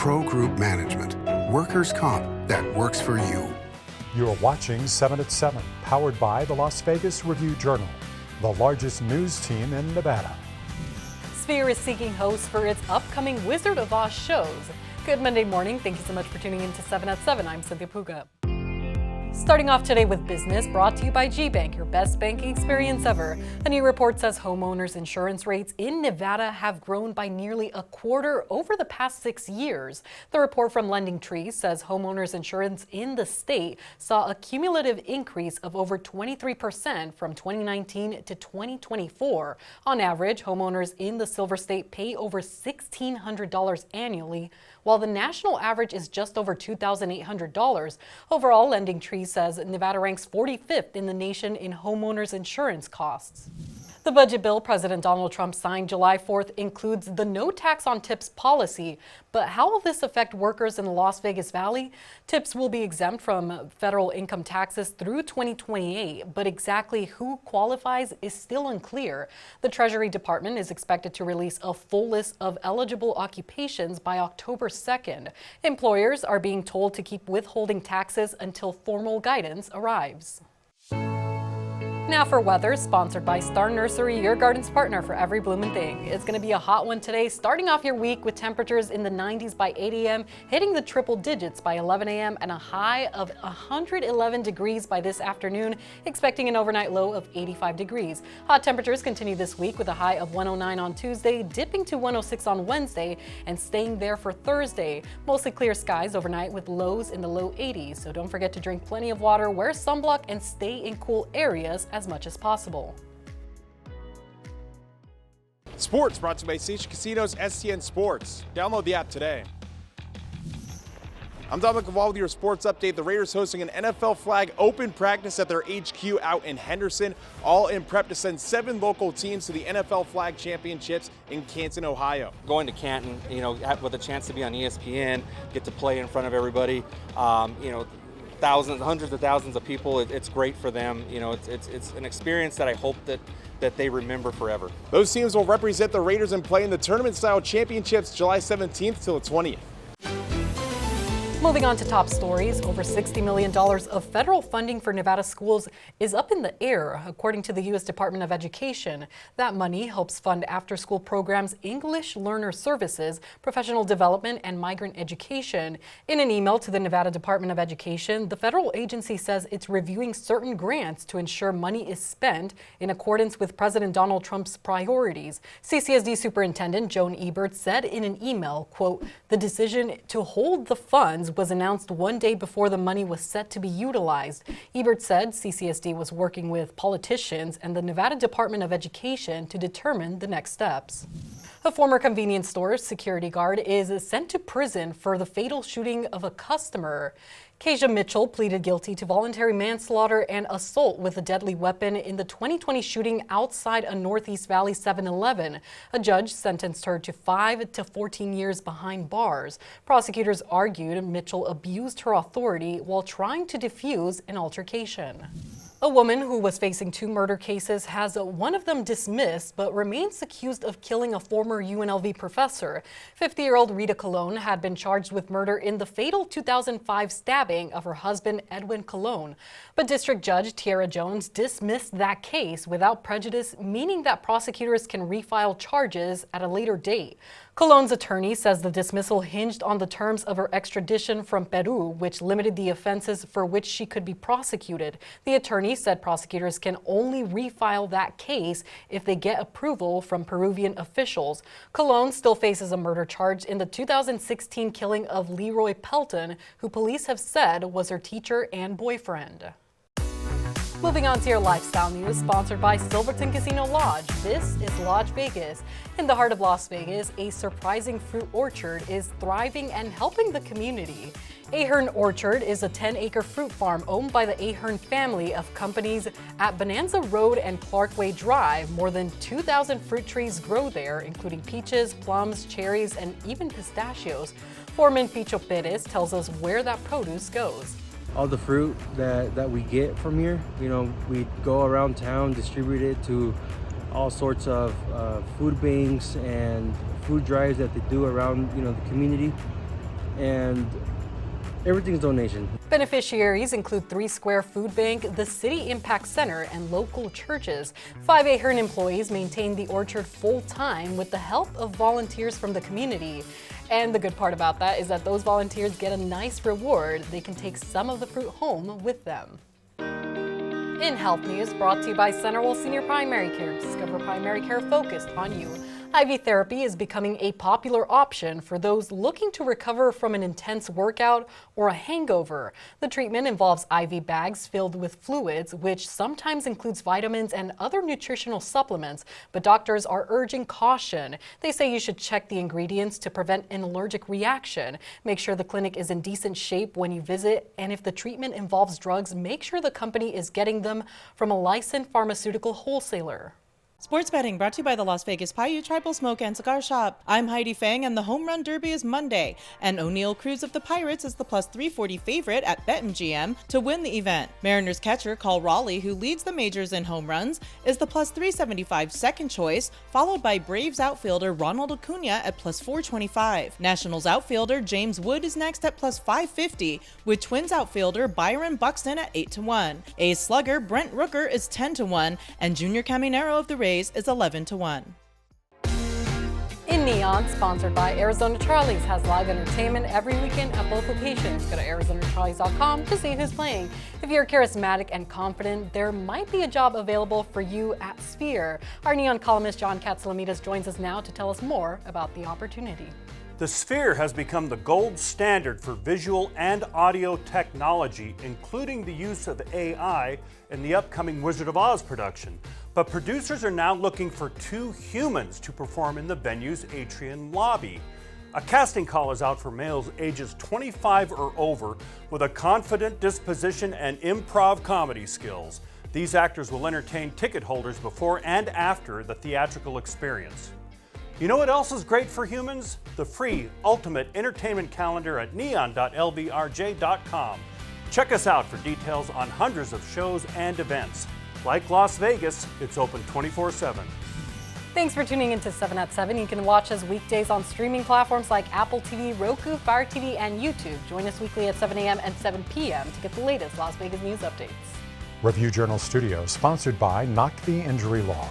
Pro Group Management. Workers' comp that works for you. You're watching 7 at 7, powered by the Las Vegas Review-Journal, the largest news team in Nevada. Sphere is seeking hosts for its upcoming Wizard of Oz shows. Good Monday morning. Thank you so much for tuning in to 7 at 7. I'm Cynthia Puga. Starting off today with business, brought to you by G-Bank, your best banking experience ever. A new report says homeowners' insurance rates in Nevada have grown by nearly a quarter over the past 6 years. The report from LendingTree says homeowners' insurance in the state saw a cumulative increase of over 23% from 2019 to 2024. On average, homeowners in the Silver State pay over $1,600 annually, while the national average is just over $2,800. Overall, LendingTree says Nevada ranks 45th in the nation in homeowners insurance costs. The budget bill President Donald Trump signed July 4th includes the no tax on tips policy. But how will this affect workers in the Las Vegas Valley? Tips will be exempt from federal income taxes through 2028, but exactly who qualifies is still unclear. The Treasury Department is expected to release a full list of eligible occupations by October 2nd. Employers are being told to keep withholding taxes until formal guidance arrives. Now for weather, sponsored by Star Nursery, your garden's partner for every bloomin' thing. It's going to be a hot one today, starting off your week with temperatures in the 90s by 8 a.m., hitting the triple digits by 11 a.m., and a high of 111 degrees by this afternoon, expecting an overnight low of 85 degrees. Hot temperatures continue this week with a high of 109 on Tuesday, dipping to 106 on Wednesday, and staying there for Thursday. Mostly clear skies overnight with lows in the low 80s, so don't forget to drink plenty of water, wear sunblock, and stay in cool areas as much as possible. Sports brought to you by Station Casinos STN Sports. Download the app today. I'm Dominic Laval with your sports update. The Raiders hosting an NFL flag open practice at their HQ out in Henderson, all in prep to send 7 local teams to the NFL Flag Championships in Canton, Ohio. Going to Canton, with a chance to be on ESPN, get to play in front of everybody, thousands, hundreds of thousands of people. It's great for them. It's an experience that I hope that they remember forever. Those teams will represent the Raiders and play in the tournament-style championships July 17th till the 20th. Moving on to top stories, over $60 million of federal funding for Nevada schools is up in the air, according to the U.S. Department of Education. That money helps fund after-school programs, English learner services, professional development, and migrant education. In an email to the Nevada Department of Education, the federal agency says it's reviewing certain grants to ensure money is spent in accordance with President Donald Trump's priorities. CCSD Superintendent Joan Ebert said in an email, quote, "The decision to hold the funds was announced one day before the money was set to be utilized." Ebert said CCSD was working with politicians and the Nevada Department of Education to determine the next steps. A former convenience store security guard is sent to prison for the fatal shooting of a customer. Keisha Mitchell pleaded guilty to voluntary manslaughter and assault with a deadly weapon in the 2020 shooting outside a Northeast Valley 7-Eleven. A judge sentenced her to 5 to 14 years behind bars. Prosecutors argued Mitchell abused her authority while trying to defuse an altercation. A woman who was facing 2 murder cases has one of them dismissed but remains accused of killing a former UNLV professor. 50-year-old Rita Colon had been charged with murder in the fatal 2005 stabbing of her husband Edwin Colon. But District Judge Tiara Jones dismissed that case without prejudice, meaning that prosecutors can refile charges at a later date. Colon's attorney says the dismissal hinged on the terms of her extradition from Peru, which limited the offenses for which she could be prosecuted. The attorney said prosecutors can only refile that case if they get approval from Peruvian officials. Colon still faces a murder charge in the 2016 killing of Leroy Pelton, who police have said was her teacher and boyfriend. Moving on to your lifestyle news, sponsored by Silverton Casino Lodge. This is Lodge Vegas. In the heart of Las Vegas, a surprising fruit orchard is thriving and helping the community. Ahern Orchard is a 10-acre fruit farm owned by the Ahern family of companies at Bonanza Road and Clarkway Drive. More than 2,000 fruit trees grow there, including peaches, plums, cherries, and even pistachios. Foreman Picho Perez tells us where that produce goes. All the fruit that we get from here, we go around town, distribute it to all sorts of food banks and food drives that they do around, the community. and everything's donation. Beneficiaries include 3 Square Food Bank, the City Impact Center, and local churches. 5 Ahern employees maintain the orchard full-time with the help of volunteers from the community. And the good part about that is that those volunteers get a nice reward. They can take some of the fruit home with them. In health news, brought to you by Centerville Senior Primary Care. Discover primary care focused on you. IV therapy is becoming a popular option for those looking to recover from an intense workout or a hangover. The treatment involves IV bags filled with fluids, which sometimes includes vitamins and other nutritional supplements, but doctors are urging caution. They say you should check the ingredients to prevent an allergic reaction. Make sure the clinic is in decent shape when you visit, and if the treatment involves drugs, make sure the company is getting them from a licensed pharmaceutical wholesaler. Sports betting brought to you by the Las Vegas Paiute Tribal Smoke and Cigar Shop. I'm Heidi Fang, and the Home Run Derby is Monday, and O'Neill Cruz of the Pirates is the plus 340 favorite at BetMGM to win the event. Mariners catcher Cole Raleigh, who leads the majors in home runs, is the plus 375 second choice, followed by Braves outfielder Ronald Acuna at plus 425. Nationals outfielder James Wood is next at plus 550, with Twins outfielder Byron Buxton at 8-1. A's slugger Brent Rooker is 10-1, and Junior Caminero of the Rays is 11-1. In Neon, sponsored by Arizona Charlie's, has live entertainment every weekend at both locations. Go to ArizonaCharlies.com to see who's playing. If you're charismatic and confident, there might be a job available for you at Sphere. Our Neon columnist John Katsoulias joins us now to tell us more about the opportunity. The Sphere has become the gold standard for visual and audio technology, including the use of AI in the upcoming Wizard of Oz production. But producers are now looking for 2 humans to perform in the venue's atrium lobby. A casting call is out for males ages 25 or over with a confident disposition and improv comedy skills. These actors will entertain ticket holders before and after the theatrical experience. You know what else is great for humans? The free Ultimate Entertainment Calendar at neon.lvrj.com. Check us out for details on hundreds of shows and events. Like Las Vegas, it's open 24/7. Thanks for tuning into 7 at 7. You can watch us weekdays on streaming platforms like Apple TV, Roku, Fire TV, and YouTube. Join us weekly at 7 a.m. and 7 p.m. to get the latest Las Vegas news updates. Review Journal Studios, sponsored by Knock the Injury Law.